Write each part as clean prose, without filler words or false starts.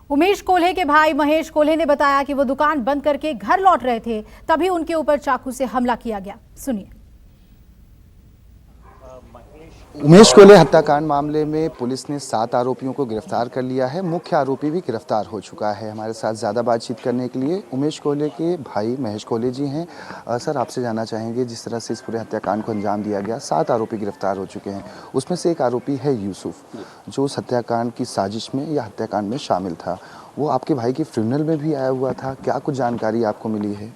उमेश कोल्हे के भाई महेश कोल्हे ने बताया कि वो दुकान बंद करके घर लौट रहे थे, तभी उनके ऊपर चाकू से हमला किया गया। सुनिए। उमेश कोल्हे हत्याकांड मामले में पुलिस ने 7 आरोपियों को गिरफ्तार कर लिया है। मुख्य आरोपी भी गिरफ्तार हो चुका है। हमारे साथ ज़्यादा बातचीत करने के लिए उमेश कोल्हे के भाई महेश कोल्हे जी हैं। सर, आपसे जानना चाहेंगे, जिस तरह से इस पूरे हत्याकांड को अंजाम दिया गया, 7 आरोपी गिरफ्तार हो चुके हैं, उसमें से एक आरोपी है यूसुफ, जो उस हत्याकांड की साजिश में या हत्याकांड में शामिल था। वो आपके भाई के फ्यूनरल में भी आया हुआ था। क्या कुछ जानकारी आपको मिली है?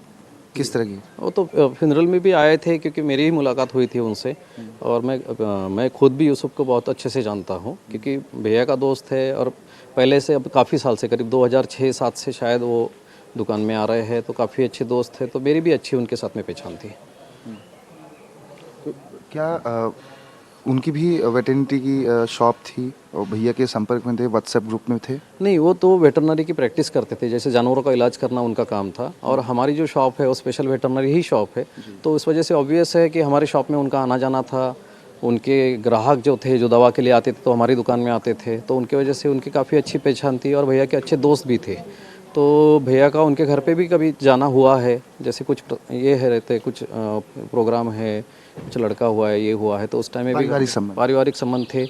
किस तरह की? वो तो फ्यूनरल में भी आए थे, क्योंकि मेरी ही मुलाकात हुई थी उनसे। और मैं खुद भी यूसुफ को बहुत अच्छे से जानता हूँ, क्योंकि भैया का दोस्त है। और पहले से, अब काफ़ी साल से, करीब 2006-07 से शायद वो दुकान में आ रहे हैं, तो काफ़ी अच्छे दोस्त थे। तो मेरी भी अच्छी उनके साथ में पहचान थी। तो क्या उनकी भी वेटरनिटी की शॉप थी और भैया के संपर्क में थे, व्हाट्सएप ग्रुप में थे? नहीं, वो तो वेटरनरी की प्रैक्टिस करते थे, जैसे जानवरों का इलाज करना उनका काम था। और हमारी जो शॉप है वो स्पेशल वेटरनरी ही शॉप है, तो इस वजह से ऑब्वियस है कि हमारी शॉप में उनका आना जाना था। उनके ग्राहक जो थे, जो दवा के लिए आते थे, तो हमारी दुकान में आते थे, तो उनकी वजह से उनकी काफ़ी अच्छी पहचान थी। और भैया के अच्छे दोस्त भी थे, तो भैया का उनके घर पे भी कभी जाना हुआ है। जैसे कुछ ये है रहते, कुछ प्रोग्राम है, कुछ लड़का हुआ है, ये हुआ है, तो उस टाइम में भी पारिवारिक संबंध थे,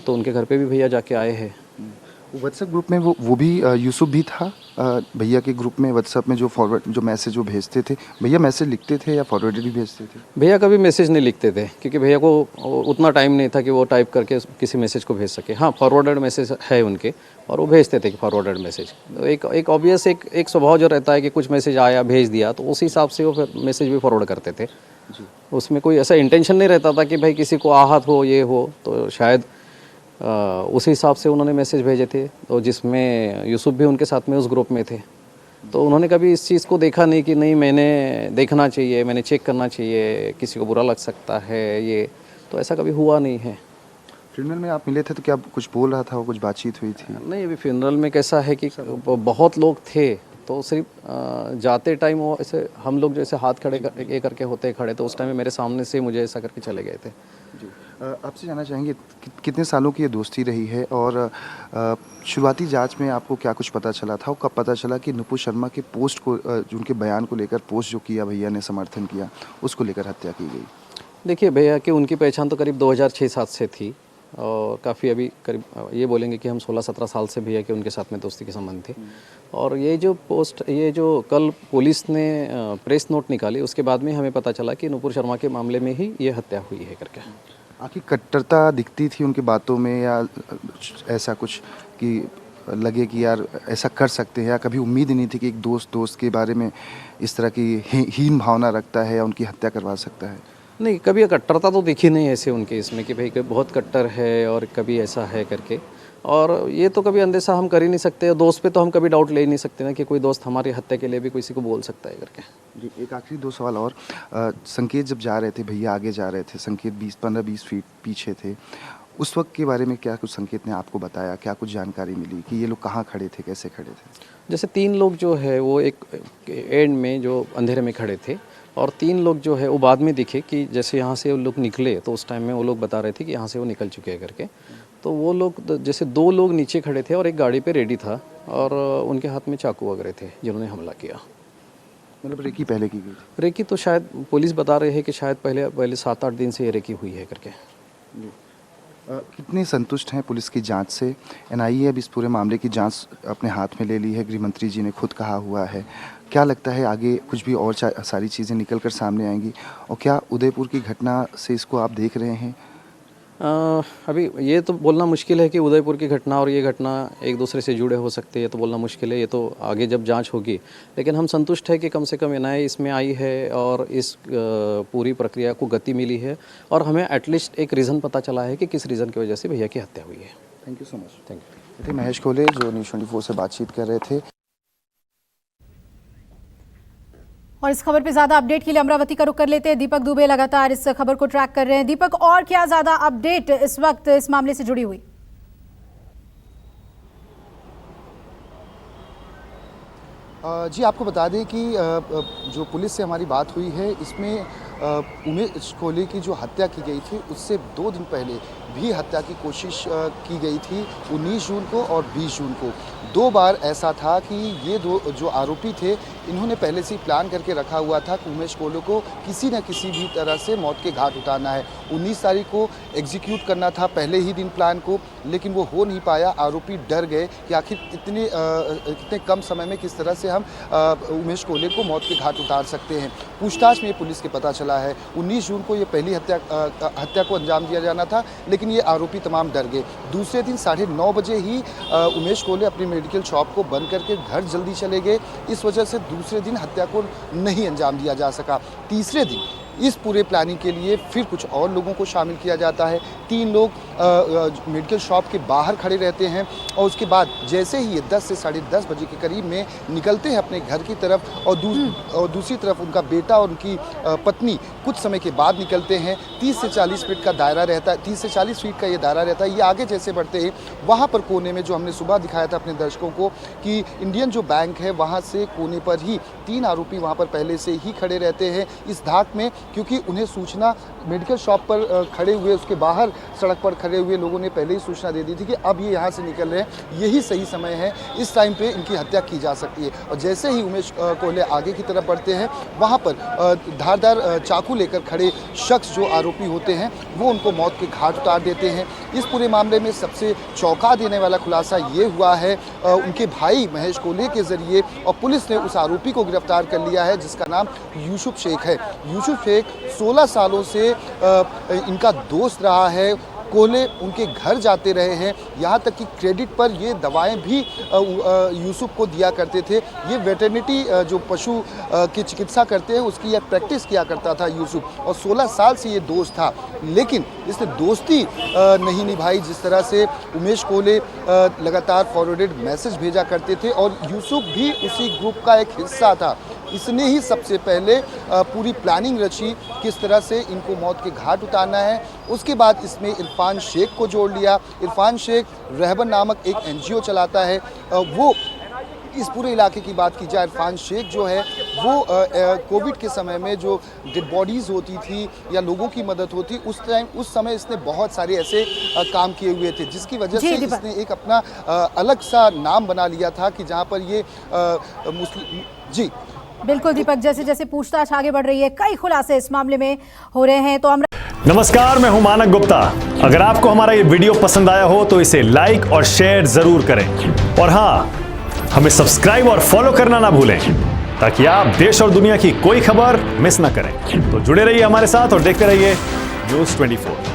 तो उनके घर पे भी भैया जाके आए हैं। व्हाट्सएप ग्रुप में वो भी यूसुफ भी था। भैया के ग्रुप में व्हाट्सएप में जो मैसेज वो भेजते थे, भैया मैसेज लिखते थे या फॉरवर्डेड भी भेजते थे? भैया कभी मैसेज नहीं लिखते थे, क्योंकि भैया को उतना टाइम नहीं था कि वो टाइप करके किसी मैसेज को भेज सके। हाँ, फॉरवर्डेड मैसेज है उनके, और वो भेजते थे कि फॉरवर्डेड मैसेज। तो एक ऑब्वियस एक स्वभाव जो रहता है कि कुछ मैसेज आया, भेज दिया, तो उसी हिसाब से वो फिर मैसेज भी फॉरवर्ड करते थे। उसमें कोई ऐसा इंटेंशन नहीं रहता था कि भाई किसी को आहत हो, ये हो। तो शायद उसी हिसाब से उन्होंने मैसेज भेजे थे, तो जिसमें यूसुफ भी उनके साथ में उस ग्रुप में थे। तो उन्होंने कभी इस चीज़ को देखा नहीं कि नहीं, मैंने देखना चाहिए, मैंने चेक करना चाहिए, किसी को बुरा लग सकता है, ये तो ऐसा कभी हुआ नहीं है। फ्यूनरल में आप मिले थे तो क्या कुछ बोल रहा था, वो कुछ बातचीत हुई थी? नहीं, अभी फ्यूनरल में कैसा है कि बहुत लोग थे, तो सिर्फ जाते टाइम वो ऐसे, हम लोग जैसे हाथ खड़े ये करके होते खड़े, तो उस टाइम में मेरे सामने से मुझे ऐसा करके चले गए थे। जी, आपसे जानना चाहेंगे कितने सालों की ये दोस्ती रही है, और शुरुआती जांच में आपको क्या कुछ पता चला था, और कब पता चला कि नुपुर शर्मा के पोस्ट को, जो उनके बयान को लेकर पोस्ट जो किया भैया ने, समर्थन किया, उसको लेकर हत्या की गई? देखिए, भैया की उनकी पहचान तो करीब 2006-07 से थी, और काफ़ी अभी करीब ये बोलेंगे कि हम 16-17 साल से भैया के उनके साथ में दोस्ती के संबंध थे। और ये जो कल पुलिस ने प्रेस नोट निकाली, उसके बाद में हमें पता चला कि नुपुर शर्मा के मामले में ही ये हत्या हुई है करके। आखिर कट्टरता दिखती थी उनकी बातों में, या ऐसा कुछ कि लगे कि यार ऐसा कर सकते हैं, या कभी उम्मीद ही नहीं थी कि एक दोस्त के बारे में इस तरह की हीन भावना रखता है या उनकी हत्या करवा सकता है? नहीं, कभी कट्टरता तो दिखी नहीं ऐसे उनके इसमें कि भाई बहुत कट्टर है और कभी ऐसा है करके। और ये तो कभी अंदेशा हम कर ही नहीं सकते, दोस्त पे तो हम कभी डाउट ले ही नहीं सकते ना कि कोई दोस्त हमारी हत्या के लिए भी किसी को बोल सकता है करके। जी, एक आखिरी 2 सवाल और। संकेत जब जा रहे थे, भैया आगे जा रहे थे, संकेत 15-20 फीट पीछे थे, उस वक्त के बारे में क्या कुछ संकेत ने आपको बताया? क्या कुछ जानकारी मिली कि ये लोग कहाँ खड़े थे, कैसे खड़े थे? जैसे 3 लोग जो है वो एक एंड में जो अंधेरे में खड़े थे, और 3 लोग जो है वो बाद में दिखे कि जैसे यहाँ से वो लोग निकले, तो उस टाइम में वो लोग बता रहे थे कि यहाँ से वो निकल चुके हैं करके। तो वो लोग, जैसे 2 लोग नीचे खड़े थे और एक गाड़ी पे रेडी था, और उनके हाथ में चाकू वगैरह थे जिन्होंने हमला किया। मतलब रेकी पहले की गई थी? रेकी तो शायद पुलिस बता रहे हैं कि शायद पहले 7-8 दिन से ये रेकी हुई है करके। कितने संतुष्ट हैं पुलिस की जांच से? एनआईए अब इस पूरे मामले की जांच अपने हाथ में ले ली है, गृह मंत्री जी ने खुद कहा हुआ है। क्या लगता है आगे कुछ भी और सारी चीज़ें निकल कर सामने आएंगी, और क्या उदयपुर की घटना से इसको आप देख रहे हैं? अभी ये तो बोलना मुश्किल है कि उदयपुर की घटना और ये घटना एक दूसरे से जुड़े हो सकते हैं, ये तो बोलना मुश्किल है। ये तो आगे जब जांच होगी, लेकिन हम संतुष्ट है कि कम से कम एनआईए इसमें आई है और इस पूरी प्रक्रिया को गति मिली है, और हमें एटलीस्ट एक रीज़न पता चला है कि किस रीज़न की वजह से भैया की हत्या हुई है। Thank you so much. Thank you. थे महेश कोल्हे, जो न्यूज़ 24 से बातचीत कर रहे थे। और इस खबर पे ज्यादा अपडेट के लिए अमरावती का रुख कर लेते हैं। दीपक दुबे लगातार इस खबर को ट्रैक कर रहे हैं। दीपक, और क्या ज्यादा अपडेट इस वक्त इस मामले से जुड़ी हुई? जी, आपको बता दें कि जो पुलिस से हमारी बात हुई है, इसमें उमेश कोल्हे की जो हत्या की गई थी, उससे 2 दिन पहले भी हत्या की कोशिश की गई थी 19 जून को और 20 जून को। 2 बार ऐसा था कि ये दो जो आरोपी थे इन्होंने पहले से ही प्लान करके रखा हुआ था कि उमेश कोले को किसी न किसी भी तरह से मौत के घाट उतारना है। 19 तारीख को एग्जीक्यूट करना था पहले ही दिन प्लान को, लेकिन वो हो नहीं पाया। आरोपी डर गए कि आखिर इतने कम समय में किस तरह से हम उमेश कोले को मौत के घाट उतार सकते हैं। पूछताछ में पुलिस के पता चला है 19 जून को ये पहली हत्या को अंजाम दिया जाना था, लेकिन ये आरोपी तमाम डर गए। दूसरे दिन 9:30 बजे ही उमेश कोले अपनी मेडिकल शॉप को बंद करके घर जल्दी चले गए। इस वजह से दूसरे दिन हत्या को नहीं अंजाम दिया जा सका। तीसरे दिन इस पूरे प्लानिंग के लिए फिर कुछ और लोगों को शामिल किया जाता है। 3 लोग मेडिकल शॉप के बाहर खड़े रहते हैं और उसके बाद जैसे ही ये 10 से 10:30 बजे के करीब में निकलते हैं अपने घर की तरफ और दूसरी तरफ उनका बेटा और उनकी पत्नी कुछ समय के बाद निकलते हैं। 30 से 40 फीट का दायरा रहता है, 30 से 40 फीट का ये दायरा रहता है। ये आगे जैसे बढ़ते हैं वहाँ पर कोने में जो हमने सुबह दिखाया था अपने दर्शकों को कि इंडियन जो बैंक है वहाँ से कोने पर ही 3 आरोपी वहाँ पर पहले से ही खड़े रहते हैं इस धाक में, क्योंकि उन्हें सूचना मेडिकल शॉप पर खड़े हुए उसके बाहर सड़क पर खड़े हुए लोगों ने पहले ही सूचना दे दी थी कि अब ये यहाँ से निकल रहे हैं, यही सही समय है, इस टाइम पे इनकी हत्या की जा सकती है। और जैसे ही उमेश कोले आगे की तरफ बढ़ते हैं वहाँ पर धारदार चाकू लेकर खड़े शख्स जो आरोपी होते हैं वो उनको मौत के घाट उतार देते हैं। इस पूरे मामले में सबसे चौंका देने वाला खुलासा ये हुआ है उनके भाई महेश कोले के जरिए, और पुलिस ने उस आरोपी को गिरफ्तार कर लिया है जिसका नाम यूसुफ शेख है। यूसुफ शेख 16 सालों से इनका दोस्त रहा है। कोले उनके घर जाते रहे हैं, यहाँ तक कि क्रेडिट पर ये दवाएं भी यूसुफ को दिया करते थे। ये वेटरनिटी जो पशु की चिकित्सा करते हैं उसकी यह प्रैक्टिस किया करता था यूसुफ, और 16 साल से ये दोस्त था। लेकिन इसने दोस्ती नहीं निभाई जिस तरह से उमेश कोले लगातार फॉरवर्डेड मैसेज भेजा करते थे, और यूसुफ भी उसी ग्रुप का एक हिस्सा था। इसने ही सबसे पहले पूरी प्लानिंग रची किस तरह से इनको मौत के घाट उतारना है। उसके बाद इसमें इरफान शेख को जोड़ लिया। इरफान शेख रहबर नामक एक NGO चलाता है। वो इस पूरे इलाके की बात की जाए, इरफान शेख जो है वो कोविड के समय में जो डेड बॉडीज़ होती थी या लोगों की मदद होती उस समय इसने बहुत सारे ऐसे काम किए हुए थे, जिसकी वजह से इसने एक अपना अलग सा नाम बना लिया था कि जहाँ पर ये मुस्लिम जी बिल्कुल दीपक, जैसे जैसे पूछताछ आगे बढ़ रही है कई खुलासे इस मामले में हो रहे हैं। तो हम नमस्कार, मैं हूं मानक गुप्ता। अगर आपको हमारा ये वीडियो पसंद आया हो तो इसे लाइक और शेयर जरूर करें, और हाँ, हमें सब्सक्राइब और फॉलो करना ना भूलें ताकि आप देश और दुनिया की कोई खबर मिस ना करें। तो जुड़े रहिए हमारे साथ और देखते रहिए News 24।